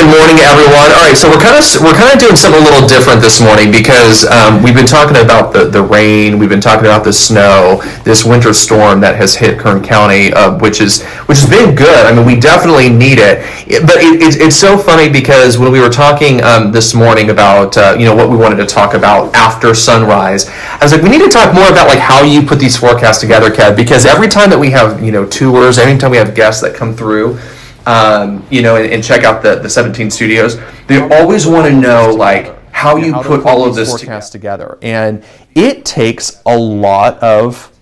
good morning, everyone. All right, so we're kind of doing something a little different this morning because we've been talking about the rain, we've been talking about the snow, this winter storm that has hit Kern County, which has been good. I mean, we definitely need it. But it's so funny because when we were talking this morning about what we wanted to talk about after sunrise, I was like, we need to talk more about like how you put these forecasts together, Kev, because every time that we have tours, every time we have guests that come through. And check out the 17 studios. They always want to know like how you put all of this forecast together, and it takes a lot of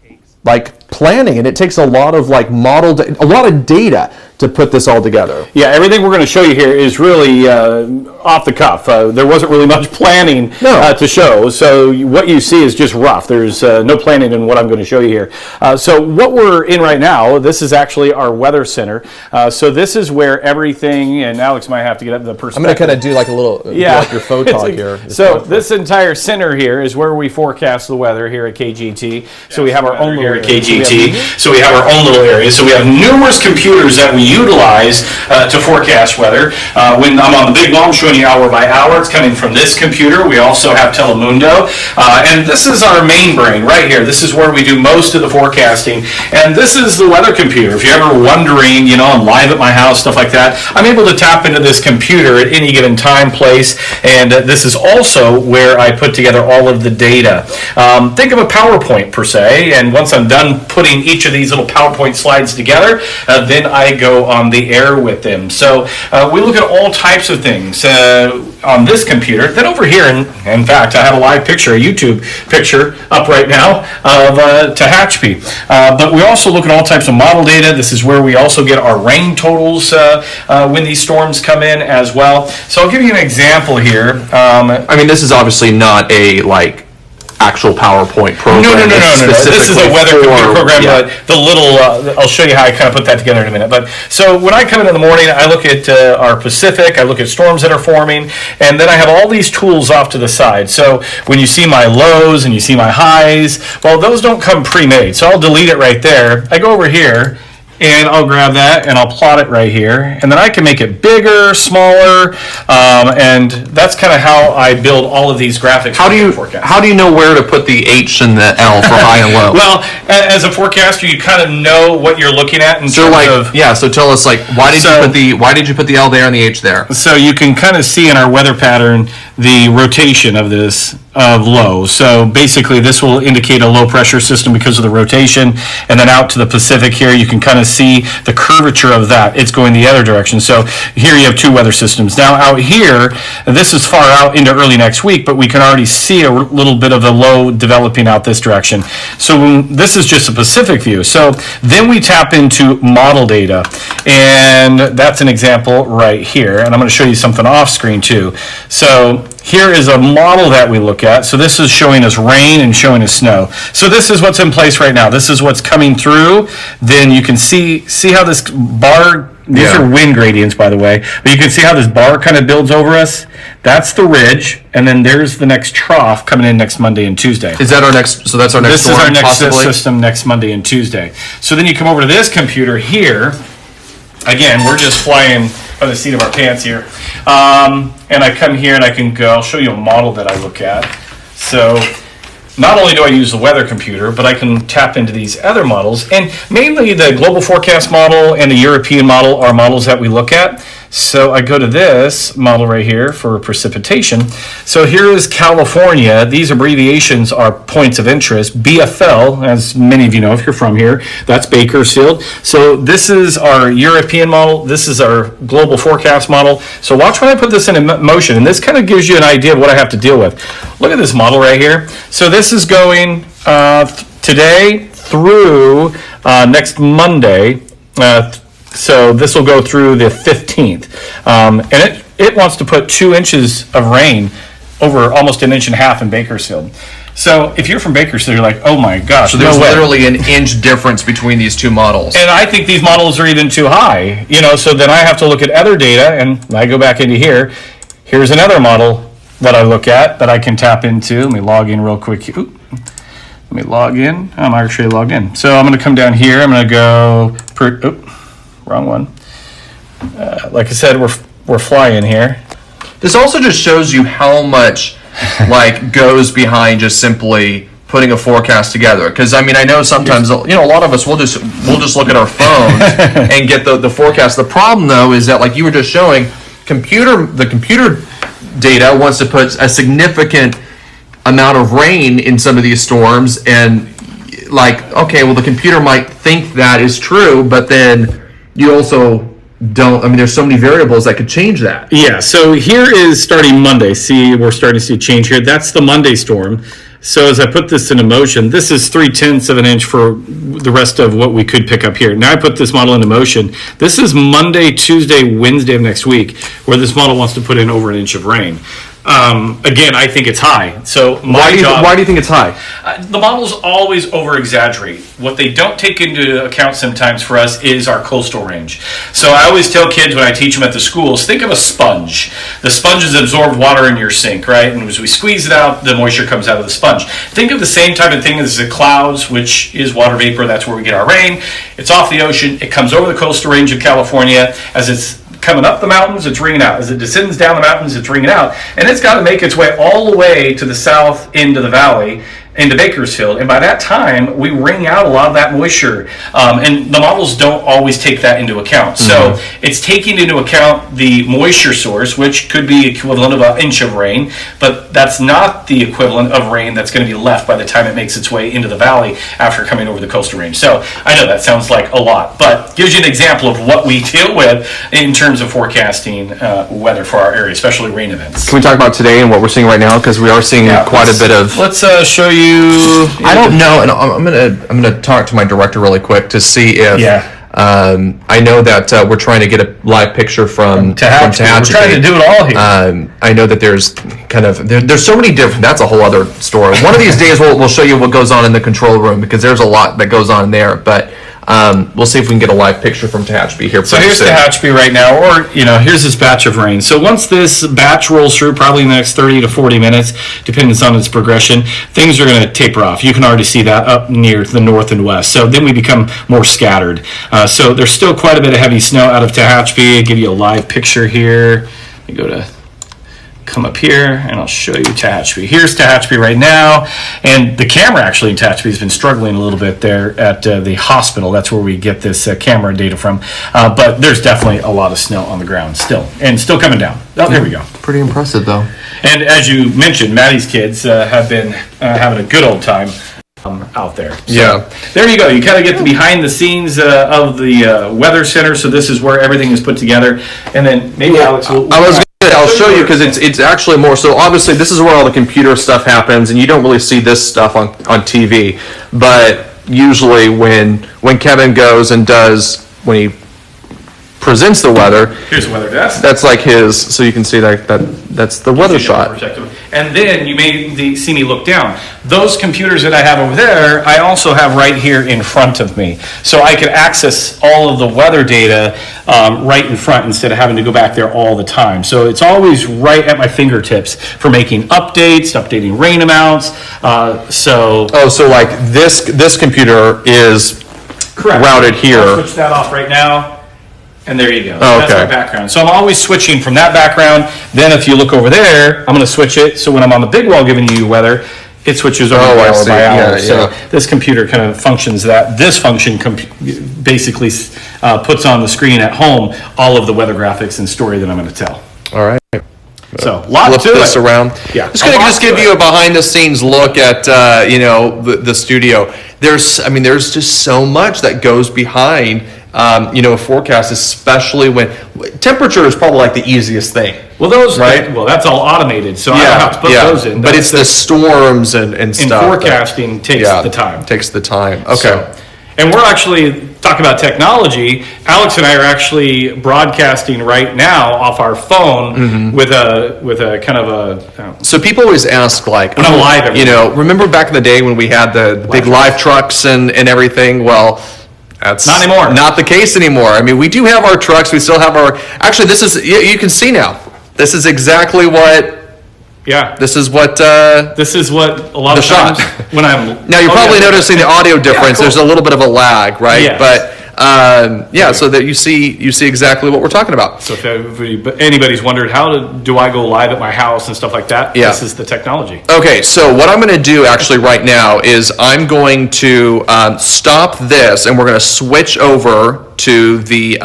like planning, and it takes a lot of like a lot of data to put this all together. Yeah, everything we're going to show you here is really off the cuff. There wasn't really much planning to show, so what you see is just rough. There's no planning in what I'm going to show you here. So what we're in right now, this is actually our weather center. So this is where everything, and Alex might have to get up the perspective. I'm going to kind of do like a little, like your photog here. So this entire center here is where we forecast the weather here at KGT. So we have our own little area. So we have our own little area. So we have numerous computers that we utilize to forecast weather. When I'm on the big one, I'm showing you hour by hour. It's coming from this computer. We also have Telemundo. And this is our main brain right here. This is where we do most of the forecasting. And this is the weather computer. If you're ever wondering, I'm live at my house, stuff like that, I'm able to tap into this computer at any given time, place. And this is also where I put together all of the data. Think of a PowerPoint per se. And once I'm done putting each of these little PowerPoint slides together, then I go on the air with them. So we look at all types of things on this computer. Then over here, in fact, I have a live picture, a YouTube picture up right now of Tehachapi. But we also look at all types of model data. This is where we also get our rain totals when these storms come in as well. So I'll give you an example here. This is obviously not a actual PowerPoint program. No. This is a weather computer program. Yeah. But the little, I'll show you how I kind of put that together in a minute. But so when I come in the morning, I look at our Pacific, I look at storms that are forming, and then I have all these tools off to the side. So when you see my lows and you see my highs, well, those don't come pre-made. So I'll delete it right there. I go over here, and I'll grab that and I'll plot it right here, and then I can make it bigger, smaller, and that's kind of how I build all of these graphics. How do you know where to put the H and the L for high and low? Well, as a forecaster, you kind of know what you're looking at in terms of. Yeah. So tell us why did you put the L there and the H there? So you can kind of see in our weather pattern the rotation of this of low. So basically, this will indicate a low pressure system because of the rotation, and then out to the Pacific here, you can kind of see the curvature of that. It's going the other direction. So here you have two weather systems. Now out here, this is far out into early next week, but we can already see a little bit of a low developing out this direction. So this is just a Pacific view. So then we tap into model data, and that's an example right here. And I'm going to show you something off screen too. So here is a model that we look at. So this is showing us rain and showing us snow. So this is what's in place right now. This is what's coming through. Then you can see how this bar, these are wind gradients, by the way, but you can see how this bar kind of builds over us. That's the ridge, and then there's the next trough coming in next Monday and Tuesday. Is that our next? So that's our next. This is our next system next Monday and Tuesday. So then you come over to this computer here. Again, we're just flying by the seat of our pants here. And I come here and I can go, I'll show you a model that I look at. So not only do I use the weather computer, but I can tap into these other models. And mainly the global forecast model and the European model are models that we look at. So I go to this model right here for precipitation. So here is California. These abbreviations are points of interest. BFL, as many of you know if you're from here, that's Bakersfield. So this is our European model. This is our global forecast model. So watch when I put this in motion, and this kind of gives you an idea of what I have to deal with. Look at this model right here. So this is going today through next Monday. So this will go through the 15th. And it wants to put 2 inches of rain over almost an inch and a half in Bakersfield. So if you're from Bakersfield, you're like, oh my gosh. So there's literally an inch difference between these two models. And I think these models are even too high. So then I have to look at other data, and I go back into here. Here's another model that I look at that I can tap into. Let me log in real quick. Let me log in. I'm actually logged in. So I'm going to come down here. I'm going to go, wrong one. Like I said, we're we're flying here. This also just shows you how much like goes behind just simply putting a forecast together. Because I mean, I know sometimes a lot of us will just look at our phones and get the forecast. The problem though is that, like you were just showing, the computer data wants to put a significant amount of rain in some of these storms, and like, okay, well, the computer might think that is true, but then you also don't. I mean, there's so many variables that could change that. Yeah, so here is starting Monday. See, we're starting to see a change here. That's the Monday storm. So as I put this into motion, this is 3/10 of an inch for the rest of what we could pick up here. Now I put this model into motion. This is Monday, Tuesday, Wednesday of next week, where this model wants to put in over an inch of rain. Again, I think it's high. So Why do you think it's high? The models always over-exaggerate. What they don't take into account sometimes for us is our coastal range. So I always tell kids when I teach them at the schools, think of a sponge. The sponge has absorbed water in your sink, right? And as we squeeze it out, the moisture comes out of the sponge. Think of the same type of thing as the clouds, which is water vapor. That's where we get our rain. It's off the ocean. It comes over the coastal range of California. As it's coming up the mountains, it's wringing out. As it descends down the mountains, it's wringing out. And it's got to make its way all the way to the south into the valley, into Bakersfield. And by that time, we wring out a lot of that moisture. And the models don't always take that into account. So it's taking into account the moisture source, which could be equivalent of an inch of rain, but that's not the equivalent of rain that's going to be left by the time it makes its way into the valley after coming over the coastal range. So I know that sounds like a lot, but gives you an example of what we deal with in terms of forecasting weather for our area, especially rain events. Can we talk about today and what we're seeing right now? Because we are seeing quite a bit of. Let's show you. I don't know, and I'm gonna talk to my director really quick to see if. Yeah. I know that we're trying to get a live picture from Tehachapi. We're trying to do it all here. I know that there's there's so many different. That's a whole other story. One of these days we'll show you what goes on in the control room, because there's a lot that goes on there. But we'll see if we can get a live picture from Tehachapi here. So here's Tehachapi right now, or here's this batch of rain. So once this batch rolls through, probably in the next 30 to 40 minutes, depending on its progression, things are going to taper off. You can already see that up near the north and west. So then we become more scattered. So there's still quite a bit of heavy snow out of Tehachapi. I'll give you a live picture here. Let me come up here and I'll show you Tehachapi. Here's Tehachapi right now, and the camera actually in Tehachapi has been struggling a little bit there at the hospital. That's where we get this camera data from, but there's definitely a lot of snow on the ground still, and still coming down. Oh, there we go. Pretty impressive though. And as you mentioned, Maddie's kids have been having a good old time out there. So, yeah. There you go. You kind of get the behind the scenes of the weather center. So this is where everything is put together, and then maybe Alex I'll show you, because it's actually more. So obviously this is where all the computer stuff happens, and you don't really see this stuff on TV. But usually when Kevin goes and when he presents the weather, here's the weather desk. That's like his. So you can see that's the weather shot. And then you may see me look down. Those computers that I have over there, I also have right here in front of me. So I can access all of the weather data right in front instead of having to go back there all the time. So it's always right at my fingertips for making updates, updating rain amounts. So like this computer is correct. Routed here. I'll switch that off right now. And there you go. Oh, that's my background. So I'm always switching from that background. Then if you look over there, I'm going to switch it. So when I'm on the big wall giving you weather, it switches over hour by hour. So this computer kind of functions that. This function basically puts on the screen at home all of the weather graphics and story that I'm going to tell. All right. So lots flip to this it. Around. Yeah. Just going to give you a behind the scenes look at the studio. There's just so much that goes behind a forecast, especially when temperature is probably like the easiest thing. Well, those right. Well, that's all automated, so I don't have to put those in. But it's the storms and stuff. And forecasting takes the time. Takes the time. Okay. So, and we're actually talking about technology. Alex and I are actually broadcasting right now off our phone with a kind of a. So people always ask, like, when I'm live, remember back in the day when we had the big live trucks and everything? Well, that's not anymore. Not the case anymore. I mean, we do have our trucks. We still have our. Actually, this is you can see now. This is exactly what. Yeah. This is what a lot of times when I'm. Now you're probably noticing the audio difference. Yeah, cool. There's a little bit of a lag, right? Yes. But so that you see exactly what we're talking about. So if anybody's wondered do I go live at my house and stuff like that, this is the technology. Okay, so what I'm going to do actually right now is I'm going to stop this, and we're going to switch over to the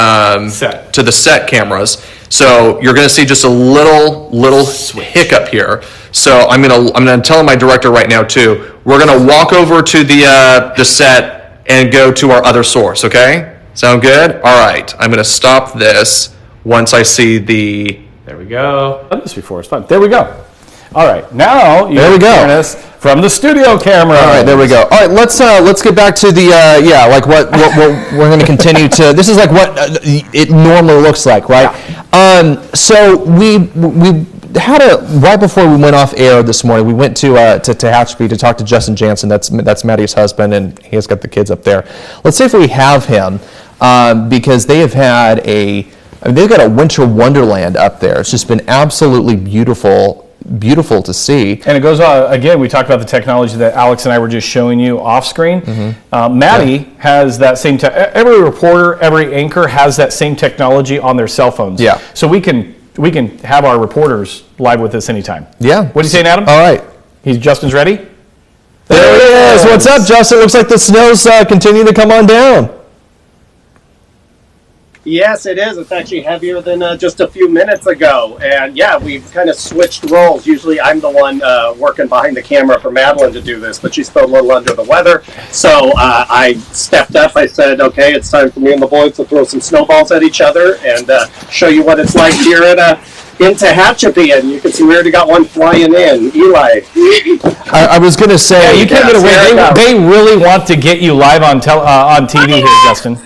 set cameras. So you're going to see just a little hiccup here. So I'm going to tell my director right now too. We're going to walk over to the set and go to our other source. Okay, sound good? All right, I'm going to stop this once I see the. There we go. I've done this before. It's fun. There we go. All right, now there we go. Us from the studio camera. All right, there we go. All right, let's get back to the like what we're going to continue to. This is like what it normally looks like, right? Yeah. So we had right before we went off air this morning. We went to Tehachapi to talk to Justin Jansen. That's Maddie's husband, and he has got the kids up there. Let's see if we have him because they have had they've got a winter wonderland up there. It's just been absolutely beautiful to see. And it goes on, again, we talked about the technology that Alex and I were just showing you off screen. Mm-hmm. Maddie has that same, every reporter, every anchor has that same technology on their cell phones. Yeah. So we can have our reporters live with us anytime. Yeah. What are you saying, Adam? All right. Justin's ready? There he is. What's up, Justin? Looks like the snow's continuing to come on down. Yes, it is. It's actually heavier than just a few minutes ago. And yeah, we've kind of switched roles. Usually I'm the one working behind the camera for Madeline to do this, but she's still a little under the weather. So I stepped up. I said, okay, it's time for me and the boys to throw some snowballs at each other and show you what it's like here in Tehachapi. And you can see we already got one flying in. Eli. I was going to say. Yeah, you can't get away. They really want to get you live on TV here, Justin.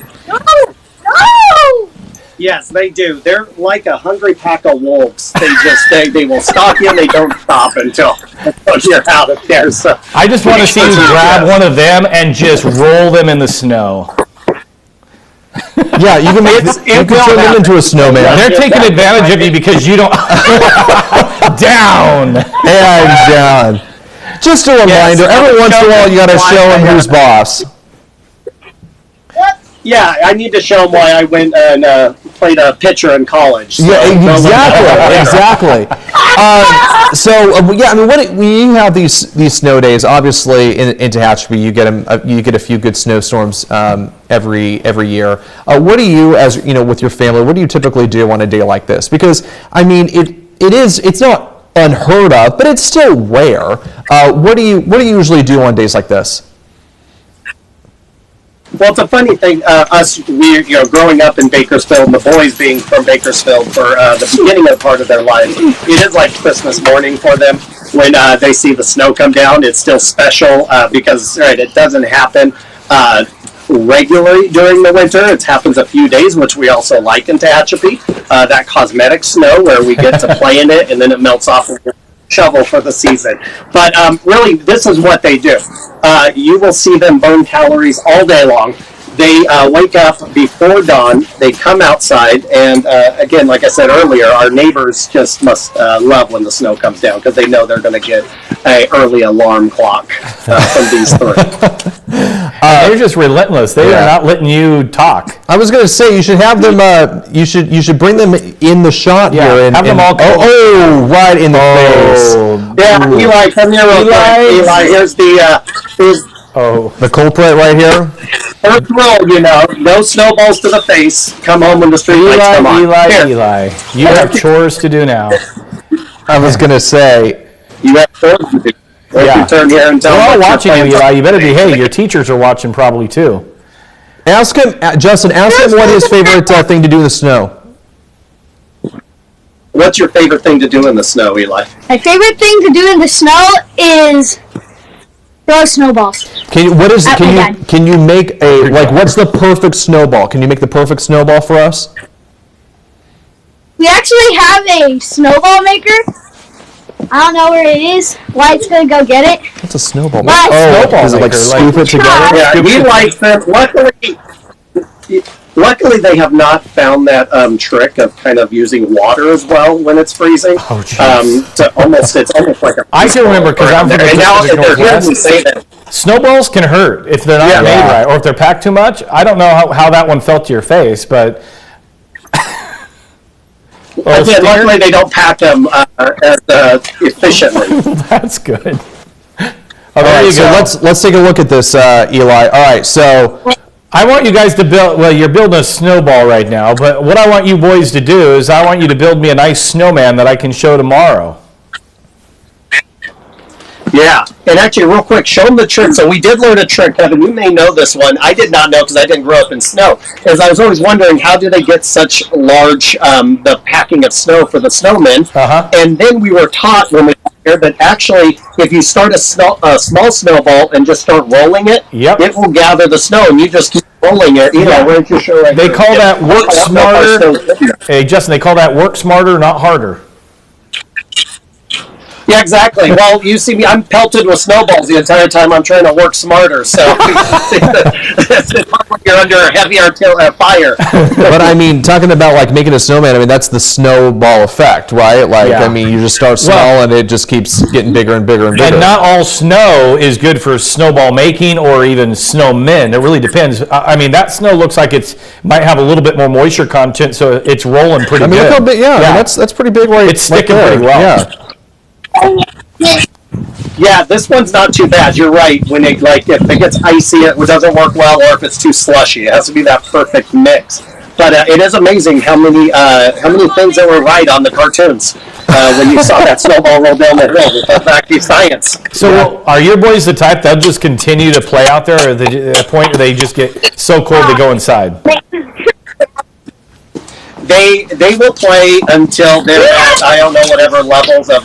Yes, they do. They're like a hungry pack of wolves. They will stalk you and they don't stop until you're out of there. So I just want to see you grab one of them and just roll them in the snow. Yeah, you can turn them into a snowman. They're taking advantage of you because you don't down and down. Just a reminder, every once in a while you got to show them who's boss. Yeah, I need to show them why I went and played a pitcher in college. So yeah, exactly. I mean, when you have these snow days, obviously in Tehachapi, you get a few good snowstorms every year. What do you, as you know, with your family, what do you typically do on a day like this? Because I mean, it's not unheard of, but it's still rare. What do you usually do on days like this? Well, it's a funny thing. Growing up in Bakersfield, and the boys being from Bakersfield for the beginning of part of their lives, it is like Christmas morning for them. When they see the snow come down, it's still special because it doesn't happen regularly during the winter. It happens a few days, which we also like in Tehachapi. That cosmetic snow where we get to play in it and then it melts off and shovel for the season. But really, this is what they do. You will see them burn calories all day long. They wake up before dawn, they come outside, and again, like I said earlier, our neighbors just must love when the snow comes down because they know they're going to get an early alarm clock from these three. They're just relentless. They are not letting you talk. I was going to say, you should have them, you should bring them in the shot here. And have them all right in the face. Yeah, Ooh. Eli, come here real quick. Eli, here's the culprit right here. First rule, no snowballs to the face. Come home when the street lights come on. Eli, you have chores to do now. I was going to say. You have chores to do. You turn here and tell We're all watching you, Eli. You better behave. Your teachers are watching probably too. Ask him, Justin, what his favorite thing to do in the snow. What's your favorite thing to do in the snow, Eli? My favorite thing to do in the snow is throw snowballs. Can you make what's the perfect snowball? Can you make the perfect snowball for us? We actually have a snowball maker. I don't know where it is. Wyatt's gonna go get it. What's a snowball? Snowball does it scoop it together? Yeah, he likes them. Luckily, Luckily, they have not found that trick of kind of using water as well when it's freezing. Oh, jeez. So it's almost like a. I can remember because I'm from the and now Pacific they're hearing me Northwest. say that. Snowballs can hurt if they're not made right, or if they're packed too much. I don't know how that one felt to your face, but. Again, luckily they don't pack them as efficiently. That's good. Oh, All there right, you so go. let's take a look at this, Eli. All right, so I want you guys to build, well, you're building a snowball right now, but what I want you boys to do is I want you to build me a nice snowman that I can show tomorrow. Yeah, and actually, real quick, show them the trick. So we did learn a trick, Kevin. You may know this one. I did not know because I didn't grow up in snow. As I was always wondering, how do they get such large the packing of snow for the snowmen? And then we were taught when we got here that actually, if you start a small snowball and just start rolling it, it will gather the snow, and you just keep rolling it. You know, where's your show right They here? call that work smarter. Hey, Justin, they call that work smarter, not harder. Yeah, exactly. Well, you see me, I'm pelted with snowballs the entire time I'm trying to work smarter, so you're under a heavy fire. but I mean, talking about like making a snowman, I mean, that's the snowball effect, right? Like, Yeah. I mean, you just start small and it just keeps getting bigger and bigger and bigger. And not all snow is good for snowball making or even snowmen. It really depends. I mean, that snow looks like it's might have a little bit more moisture content, so it's rolling pretty I mean, good. look how big, I mean, that's pretty big right It's right sticking there. pretty well. Yeah. Yeah, this one's not too bad. You're right. When it if it gets icy, it doesn't work well, or if it's too slushy, it has to be that perfect mix. But it is amazing how many things that were right on the cartoons when you saw that snowball roll down the hill. That's actually science. So are your boys the type that'll just continue to play out there, or at a point where they just get so cold they go inside? They will play until they're at, I don't know, whatever levels of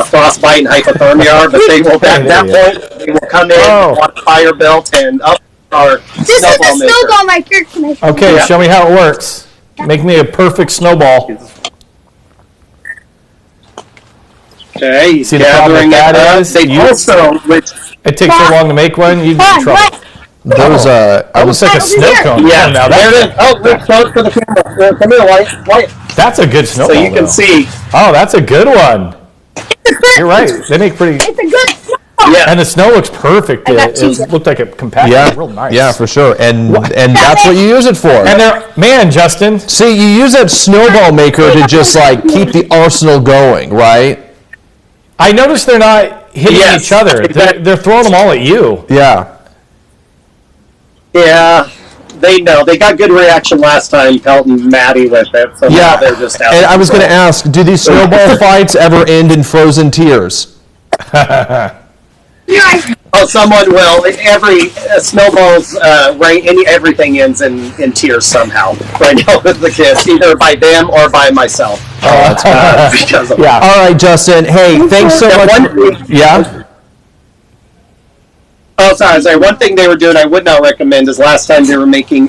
frostbite and hypothermia are, but they will at that point they will come in, want fire built, and up our This is the snowball maker. Okay, Yeah. show me how it works. Make me a perfect snowball. Okay, See the problem gathering with it that up. is They you- also, which It takes so long to make one, you get in trouble. Those, That looks like a snow cone. yeah, Now there it is. that's, Oh, look, close for the camera. Come here, Wyatt. that's a good snowball. So you can though. see. Oh, that's a good one. You're right. They make pretty. It's a good snowball. Yeah. And the snow looks perfect. got It cheese. looked like it compacted yeah, real nice. yeah, for sure. And that's what you use it for. And they're, man, Justin, See, you use that snowball maker to just like keep the arsenal going, right? I noticed they're not hitting Yes. each other. They're throwing them all at you. Yeah. Yeah, they know. They got good reaction last time, Pelton Maddie with it. So now Yeah. they're just out. And I was going to ask, do these snowball fights ever end in frozen tears? Oh, someone will. Every snowballs, everything ends in tears somehow. Right now with the kids, either by them or by myself. Oh, that's good. Because of Yeah. All right, Justin. Hey, thanks so Yeah, much. Yeah. Oh, sorry. One thing they were doing I would not recommend is last time they were making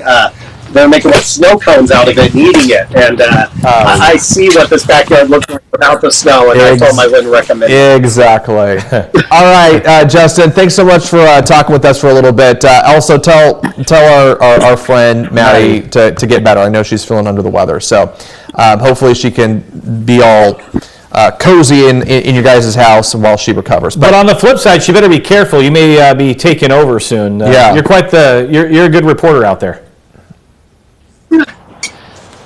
snow cones out of it and eating it. And I see what this backyard looks like without the snow, and I told them I wouldn't recommend it. Exactly. All right, Justin. Thanks so much for talking with us for a little bit. Also, tell our friend Maddie to get better. I know she's feeling under the weather, so hopefully she can be all cozy in your guys' house while she recovers. But on the flip side, you better be careful. You may be taken over soon. Yeah. You're quite you're a good reporter out there.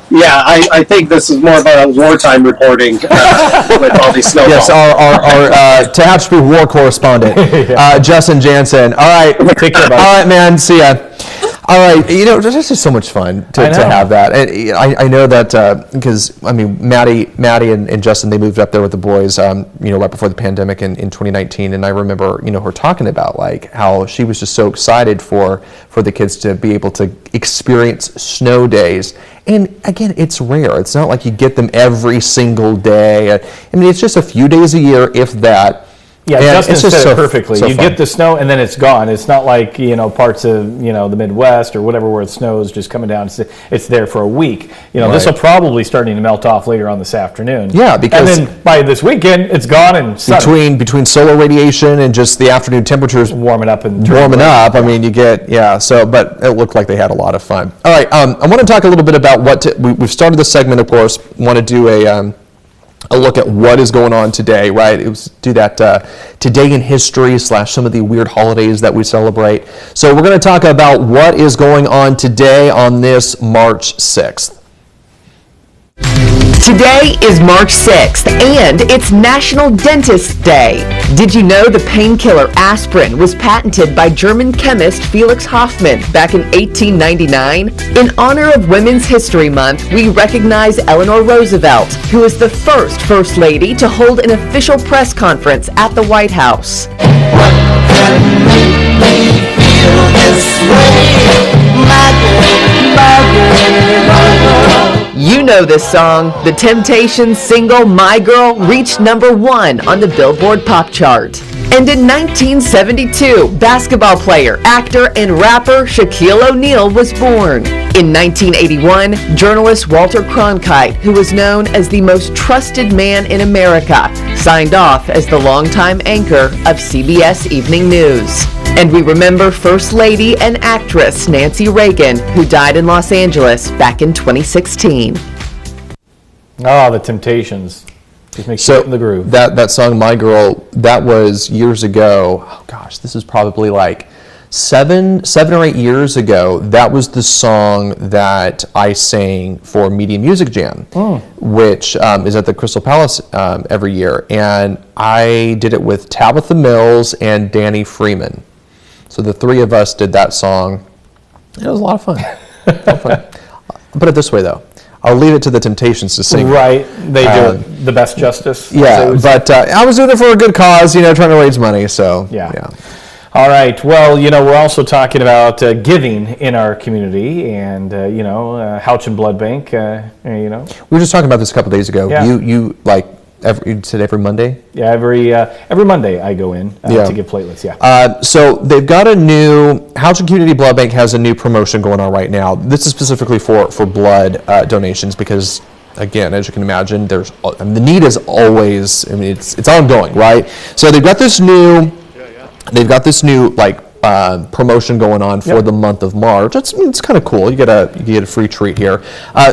Yeah, I think this is more of a wartime reporting with all these snowballs. Yes, our Tehachapi war correspondent, Justin Jansen. All right, Take care, buddy. all right, man. See ya. All right, this is so much fun to have that, and I know that because Maddie and Justin, they moved up there with the boys, right before the pandemic in 2019, and I remember her talking about like how she was just so excited for the kids to be able to experience snow days. And again, it's rare. It's not like you get them every single day. I mean, it's just a few days a year, if that. Yeah, And Justin it's just said so- it perfectly. so You fun. get the snow and then it's gone. It's not like, parts of, the Midwest or whatever where it snows just coming down. It's there for a week. This will Right. probably starting to melt off later on this afternoon. Yeah, because- And then by this weekend, it's gone and sunny. Between solar radiation and just the afternoon temperatures Warming up and warming up, I mean, you get, but it looked like they had a lot of fun. All right, I want to talk a little bit about we've started the segment, of course, want to do a look at what is going on today, right? It was do that today in history / some of the weird holidays that we celebrate. So we're going to talk about what is going on today on this March 6th. Today is March 6th, and it's National Dentist Day. Did you know the painkiller aspirin was patented by German chemist Felix Hoffmann back in 1899? In honor of Women's History Month, we recognize Eleanor Roosevelt, who was the first First Lady to hold an official press conference at the White House. You know this song. The Temptations' single My Girl reached #1 on the Billboard Pop Chart. And in 1972, basketball player, actor, and rapper Shaquille O'Neal was born. In 1981, journalist Walter Cronkite, who was known as the most trusted man in America, signed off as the longtime anchor of CBS Evening News. And we remember First Lady and actress Nancy Reagan, who died in Los Angeles back in 2016. Oh, the Temptations. Just makes you So get in the groove. that song, My Girl, that was years ago. Oh gosh, this is probably like seven or 8 years ago. That was the song that I sang for Media Music Jam, which is at the Crystal Palace every year. And I did it with Tabitha Mills and Danny Freeman. So the three of us did that song. It was a lot of fun. I'll put it this way, though. I'll leave it to the Temptations to sing. Right, they do it the best justice. as they Yeah, would say. but I was doing it for a good cause, trying to raise money. So Yeah. All right. Well, we're also talking about giving in our community, and Houchin Blood Bank. We were just talking about this a couple days ago. Yeah. You you said every Monday. Yeah, every Monday I go in Yeah. to give platelets. Yeah. So they've got Houchin Community Blood Bank has a new promotion going on right now. This is specifically for blood donations because, again, as you can imagine, the need is always. I mean, it's ongoing, right? So they've got this new. They've got this new promotion going on for the month of March. It's kind of cool. You get a free treat here.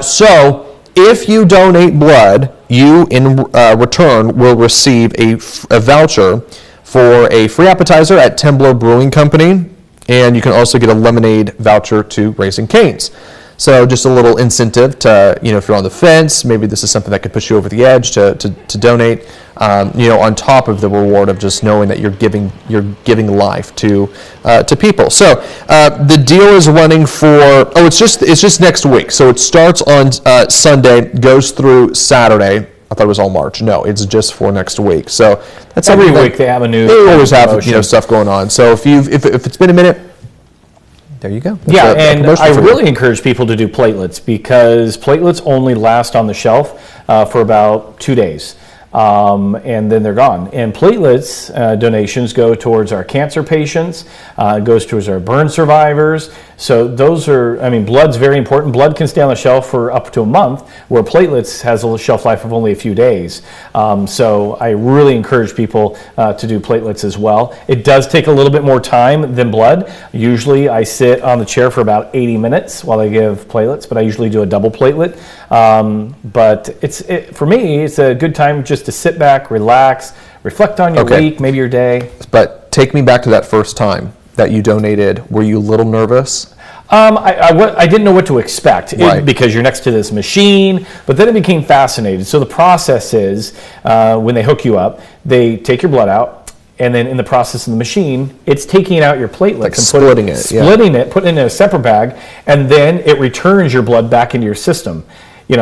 So if you donate blood, you in return will receive a voucher for a free appetizer at Tembler Brewing Company, and you can also get a lemonade voucher to Raising Cane's. So just a little incentive to, if you're on the fence, maybe this is something that could push you over the edge to donate, on top of the reward of just knowing that you're giving life to people. So the deal is running for, it's just next week. So it starts on Sunday, goes through Saturday. I thought it was all March. No, it's just for next week. So that's Every something week they have a new. They always have promotion. stuff going on. So if it's been a minute, there you go. That's Yeah, a and promotion I for you. really encourage people to do platelets because platelets only last on the shelf for about 2 days. And then they're gone. And platelets donations go towards our cancer patients, goes towards our burn survivors. So those are, blood's very important. Blood can stay on the shelf for up to a month, where platelets has a shelf life of only a few days. So I really encourage people to do platelets as well. It does take a little bit more time than blood. Usually I sit on the chair for about 80 minutes while I give platelets, but I usually do a double platelet. But for me, it's a good time just to sit back, relax, reflect on your Okay. week, maybe your day. But take me back to that first time that you donated. Were you a little nervous? I didn't know what to expect Right. because you're next to this machine, but then it became fascinating. So the process is when they hook you up, they take your blood out, and then in the process of the machine, it's taking out your platelets and splitting it, yeah. putting it in a separate bag, and then it returns your blood back into your system.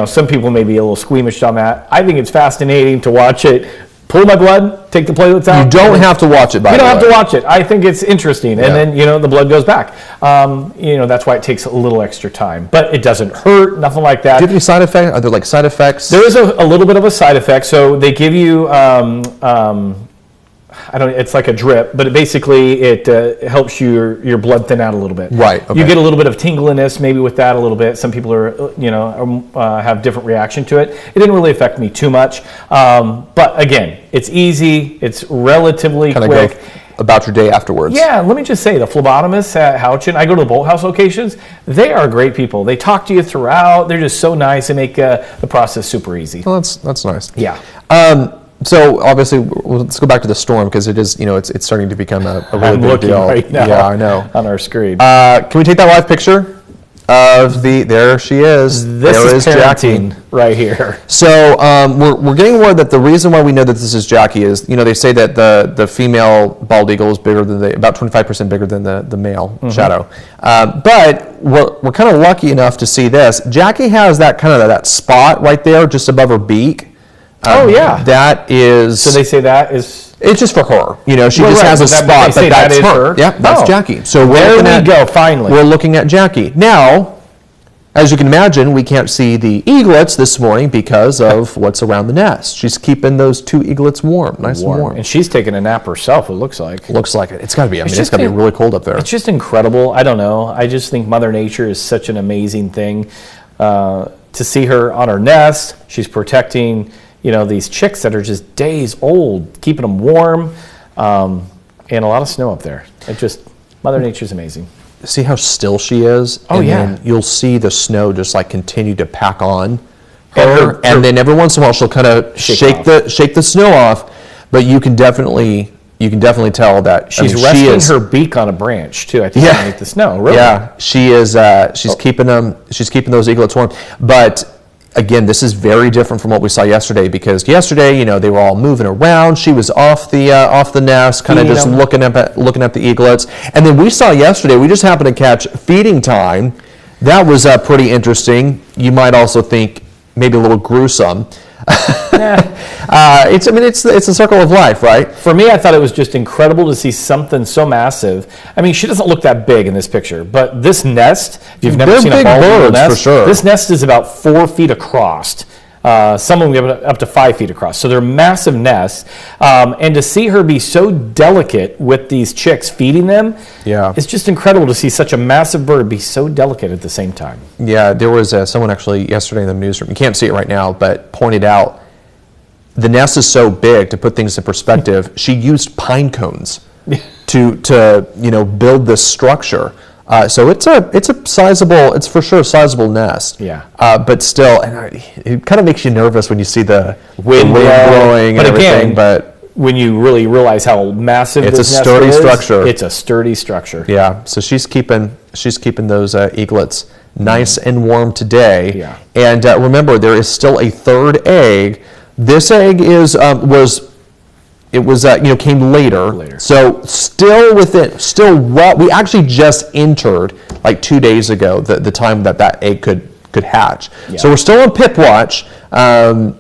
Some people may be a little squeamish on that. I think it's fascinating to watch it. Pull my blood, take the platelets out. You don't have to watch it, by the way. You don't have to watch it. I think it's interesting. And then, the blood goes back. That's why it takes a little extra time. But it doesn't hurt, nothing like that. Do you have any side effects? Are there side effects? There is a little bit of a side effect. So they give you, it's like a drip, but it helps your blood thin out a little bit. Right, okay. You get a little bit of tingliness maybe with that a little bit. Some people are, have different reaction to it. It didn't really affect me too much. But again, it's easy. It's relatively Kind of quick. go about your day afterwards. Yeah, let me just say, the phlebotomists at Houchin, I go to the Bolt House locations, they are great people. They talk to you throughout. They're just so nice. They make the process super easy. Well, that's nice. Yeah. So obviously, let's go back to the storm because it is, it's starting to become a really I'm big looking deal. right now Yeah, I know. on our screen. Can we take that live picture of there she is. This there is parenting right here. So we're getting word that the reason why we know that this is Jackie is, they say that the female bald eagle is bigger than about 25% bigger than the male shadow. But we're kind of lucky enough to see this. Jackie has that kind of that spot right there just above her beak. Oh yeah. That is. So they say that is. It's just for her. She Well, just right, has a but spot, they say but that's that is her. her? Yeah, that's Oh. Jackie. So There we go, finally. We're looking at Jackie. Now, as you can imagine, we can't see the eaglets this morning because of what's around the nest. She's keeping those two eaglets warm, nice and warm. And she's taking a nap herself, it looks like. Looks like it. It's got to be. I mean, it's just got to be been- really cold up there. It's just incredible. I don't know. I just think Mother Nature is such an amazing thing. To see her on her nest, she's protecting, these chicks that are just days old, keeping them warm, and a lot of snow up there. Mother Nature's amazing. See how still she is? Oh, and yeah. then you'll see the snow just like continue to pack on And her, her- and then every once in a while she'll kind of shake the snow off, but you can definitely tell that She's she resting is, her beak on a branch too. I think Yeah. underneath the snow. Really? Yeah, she is. She's keeping them. She's keeping those eaglets warm. But again, this is very different from what we saw yesterday because yesterday, they were all moving around. She was off the nest, kind of Feeding just them. looking at the eaglets. And then we saw yesterday. We just happened to catch feeding time. That was pretty interesting. You might also think maybe a little gruesome. It's the circle of life, right? For me, I thought it was just incredible to see something so massive. I mean, she doesn't look that big in this picture, but this nest, if you've never They're seen a big bald eagle birds, nest, for sure. this nest is about 4 feet across. Some of them get up to 5 feet across. So they're massive nests. And to see her be so delicate with these chicks feeding them, Yeah. it's just incredible to see such a massive bird be so delicate at the same time. Yeah, there was someone actually yesterday in the newsroom. You can't see it right now, but pointed out the nest is so big. To put things in perspective, she used pine cones to build this structure. So it's a sizable. It's for sure a sizable nest. Yeah. But still, it kind of makes you nervous when you see the Wind blowing but and everything. again, But when you really realize how massive It's this a nest sturdy is, structure. It's a sturdy structure. yeah, so she's keeping those eaglets nice and warm today. Yeah. And remember, there is still a third egg. This egg is came later. So still what we actually just entered like 2 days ago the time that egg could hatch. Yeah. So we're still on pip watch.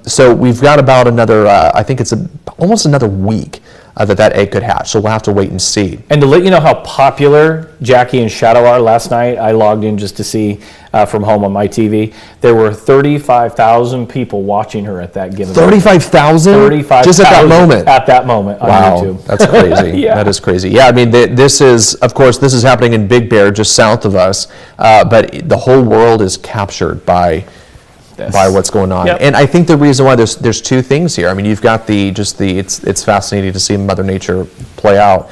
So we've got about another I think it's almost another week that egg could hatch. So we'll have to wait and see. And to let you know how popular Jackie and Shadow are, last night I logged in just to see from home on my TV. There were 35,000 people watching her at that given. 35,000? 35,000 Just at that moment? At that moment on Wow, YouTube. that's crazy. Yeah. That is crazy. Yeah, I mean, this is happening in Big Bear, just south of us, but the whole world is captured by what's going on. Yep. And I think the reason why there's two things here. I mean, you've got it's fascinating to see Mother Nature play out.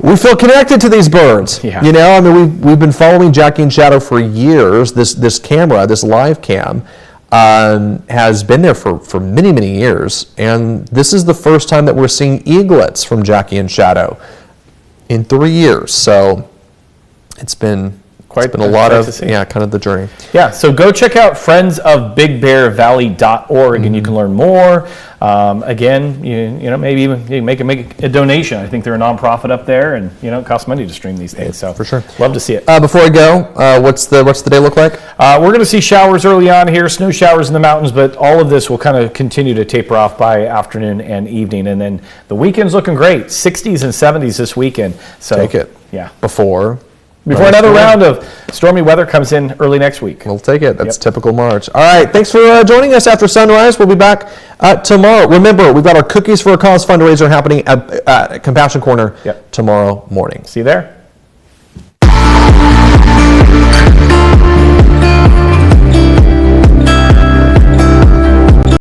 We feel connected to these birds. Yeah. I mean, we've been following Jackie and Shadow for years. This camera, this live cam, has been there for many, many years. And this is the first time that we're seeing eaglets from Jackie and Shadow in 3 years. So it's been a lot quite of, to see. kind of the journey. Yeah, so go check out friendsofbigbearvalley.org and you can learn more. Again, maybe even you can make a donation. I think they're a nonprofit up there, and it costs money to stream these things. So For sure. love to see it. Before I go, what's the day look like? We're going to see showers early on here, snow showers in the mountains, but all of this will kind of continue to taper off by afternoon and evening, and then the weekend's looking great. 60s and 70s this weekend. So Take it. Yeah. Before before Nice. another round of stormy weather comes in early next week. We'll take it. That's Yep. typical March. All right. Thanks for joining us after sunrise. We'll be back tomorrow. Remember, we've got our Cookies for a Cause fundraiser happening at Compassion Corner Yep. tomorrow morning. See you there.